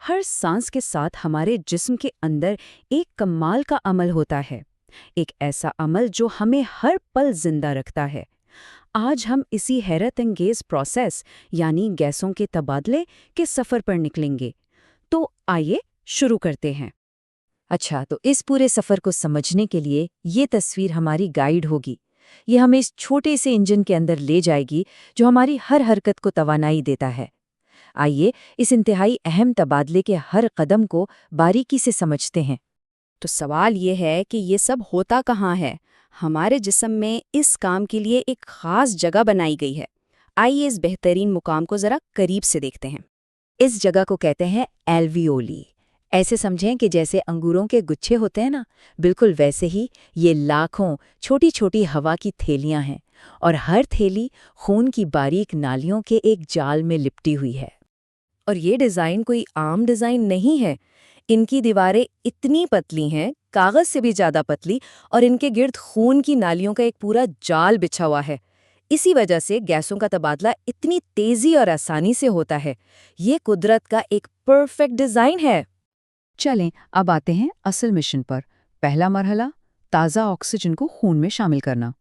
हर सांस के साथ हमारे जिस्म के अंदर एक कमाल का अमल होता है, एक ऐसा अमल जो हमें हर पल जिंदा रखता है। आज हम इसी हैरत अंगेज प्रोसेस यानी गैसों के तबादले के सफ़र पर निकलेंगे। तो आइए शुरू करते हैं। अच्छा, तो इस पूरे सफ़र को समझने के लिए ये तस्वीर हमारी गाइड होगी। ये हमें इस छोटे से इंजन के अंदर ले जाएगी जो हमारी हर हरकत को तवानाई देता है। आइए इस इंतहाई अहम तबादले के हर कदम को बारीकी से समझते हैं। तो सवाल ये है कि ये सब होता कहाँ है? हमारे जिस्म में इस काम के लिए एक ख़ास जगह बनाई गई है। आइए इस बेहतरीन मुकाम को ज़रा करीब से देखते हैं। इस जगह को कहते हैं एल्वियोली। ऐसे समझें कि जैसे अंगूरों के गुच्छे होते हैं ना, बिल्कुल वैसे ही ये लाखों छोटी छोटी हवा की थैलियां हैं और हर थैली खून की बारीक नालियों के एक जाल में लिपटी हुई है। और ये डिज़ाइन कोई आम डिज़ाइन नहीं है। इनकी दीवारें इतनी पतली हैं, कागज़ से भी ज़्यादा पतली, और इनके गिर्द खून की नालियों का एक पूरा जाल बिछा हुआ है। इसी वजह से गैसों का तबादला इतनी तेज़ी और आसानी से होता है। ये कुदरत का एक परफेक्ट डिज़ाइन है। चलें अब आते हैं असल मिशन पर। पहला मरहला, ताज़ा ऑक्सीजन को खून में शामिल करना।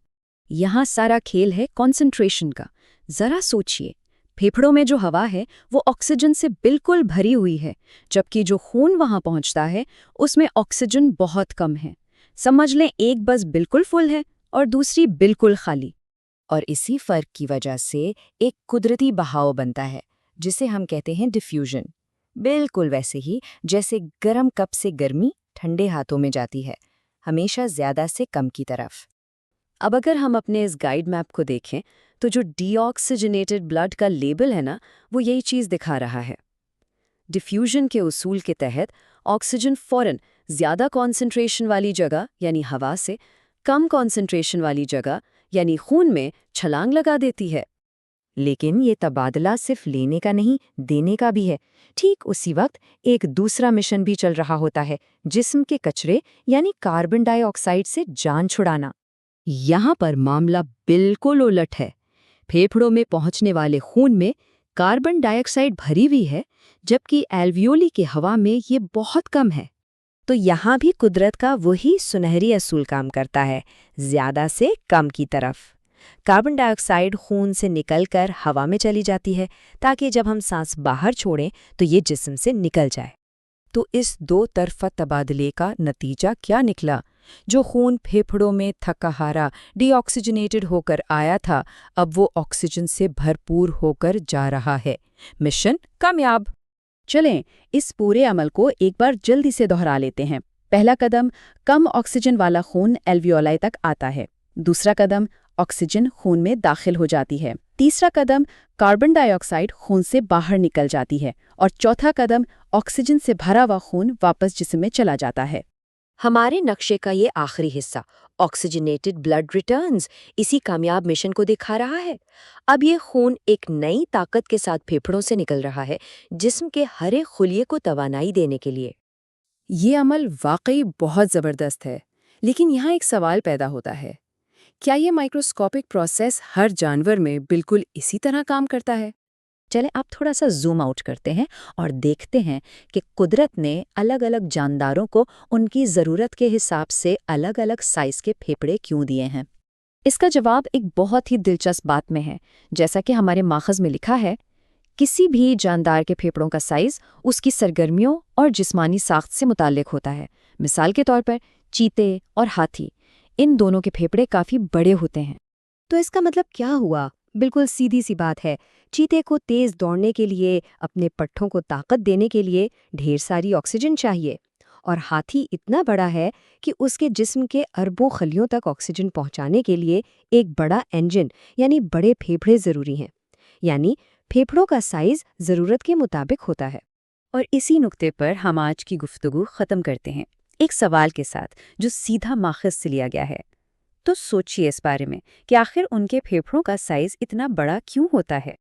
यहाँ सारा खेल है कंसंट्रेशन का। ज़रा सोचिए, फेफड़ों में जो हवा है वो ऑक्सीजन से बिल्कुल भरी हुई है, जबकि जो खून वहाँ पहुँचता है उसमें ऑक्सीजन बहुत कम है। समझ लें एक बस बिल्कुल फुल है और दूसरी बिल्कुल खाली। और इसी फर्क की वजह से एक कुदरती बहाव बनता है जिसे हम कहते हैं डिफ्यूजन। बिल्कुल वैसे ही जैसे गर्म कप से गर्मी ठंडे हाथों में जाती है, हमेशा ज्यादा से कम की तरफ। अब अगर हम अपने इस गाइड मैप को देखें तो जो डीऑक्सीजनेटेड ब्लड का लेबल है ना, वो यही चीज़ दिखा रहा है। डिफ्यूजन के उसूल के तहत ऑक्सीजन फौरन ज़्यादा कॉन्सेंट्रेशन वाली जगह यानी हवा से कम कॉन्सेंट्रेशन वाली जगह यानी खून में छलांग लगा देती है। लेकिन ये तबादला सिर्फ लेने का नहीं, देने का भी है। ठीक उसी वक्त एक दूसरा मिशन भी चल रहा होता है, जिस्म के कचरे यानी कार्बन डाइऑक्साइड से जान छुड़ाना। यहाँ पर मामला बिल्कुल उलट है। फेफड़ों में पहुँचने वाले खून में कार्बन डाइऑक्साइड भरी हुई है, जबकि एल्वियोली की हवा में ये बहुत कम है। तो यहाँ भी कुदरत का वही सुनहरी असूल काम करता है, ज़्यादा से कम की तरफ। कार्बन डाइऑक्साइड खून से निकलकर हवा में चली जाती है ताकि जब हम सांस बाहर छोड़ें तो ये जिस्म से निकल जाए। तो इस दो तरफा तबादले का नतीजा क्या निकला? जो खून फेफड़ों में थकाहारा डीऑक्सीजनेटेड होकर आया था, अब वो ऑक्सीजन से भरपूर होकर जा रहा है। मिशन कामयाब। चलें इस पूरे अमल को एक बार जल्दी से दोहरा लेते हैं। पहला कदम, कम ऑक्सीजन वाला खून एल्वियोलाई तक आता है। दूसरा कदम, ऑक्सीजन खून में दाखिल हो जाती है। तीसरा कदम, कार्बन डाइऑक्साइड खून से बाहर निकल जाती है। और चौथा कदम, ऑक्सीजन से भरा हुआ खून वापस जिस्म में चला जाता है। हमारे नक्शे का ये आखिरी हिस्सा, ऑक्सीजनेटेड ब्लड रिटर्न्स, इसी कामयाब मिशन को दिखा रहा है। अब ये खून एक नई ताकत के साथ फेफड़ों से निकल रहा है, जिस्म के हर एक खुलिये को तवानाई देने के लिए। ये अमल वाकई बहुत ज़बरदस्त है, लेकिन यहाँ एक सवाल पैदा होता है। क्या ये माइक्रोस्कोपिक प्रोसेस हर जानवर में बिल्कुल इसी तरह काम करता है? चलें आप थोड़ा सा जूम आउट करते हैं और देखते हैं कि कुदरत ने अलग अलग जानदारों को उनकी ज़रूरत के हिसाब से अलग अलग साइज़ के फेफड़े क्यों दिए हैं। इसका जवाब एक बहुत ही दिलचस्प बात में है। जैसा कि हमारे माखज़ में लिखा है, किसी भी जानदार के फेफड़ों का साइज़ उसकी सरगर्मियों और जिस्मानी साख्त से मुताल्लिक होता है। मिसाल के तौर पर चीते और हाथी, इन दोनों के फेफड़े काफ़ी बड़े होते हैं। तो इसका मतलब क्या हुआ? बिल्कुल सीधी सी बात है। चीते को तेज दौड़ने के लिए, अपने पट्ठों को ताकत देने के लिए ढेर सारी ऑक्सीजन चाहिए, और हाथी इतना बड़ा है कि उसके जिस्म के अरबों खलियों तक ऑक्सीजन पहुंचाने के लिए एक बड़ा इंजन यानी बड़े फेफड़े ज़रूरी हैं। यानी फेफड़ों का साइज ज़रूरत के मुताबिक होता है। और इसी नुक्ते पर हम आज की गुफ्तगू ख़त्म करते हैं, एक सवाल के साथ जो सीधा माखज़ से लिया गया है। तो सोचिए इस बारे में कि आखिर उनके फेफड़ों का साइज़ इतना बड़ा क्यों होता है।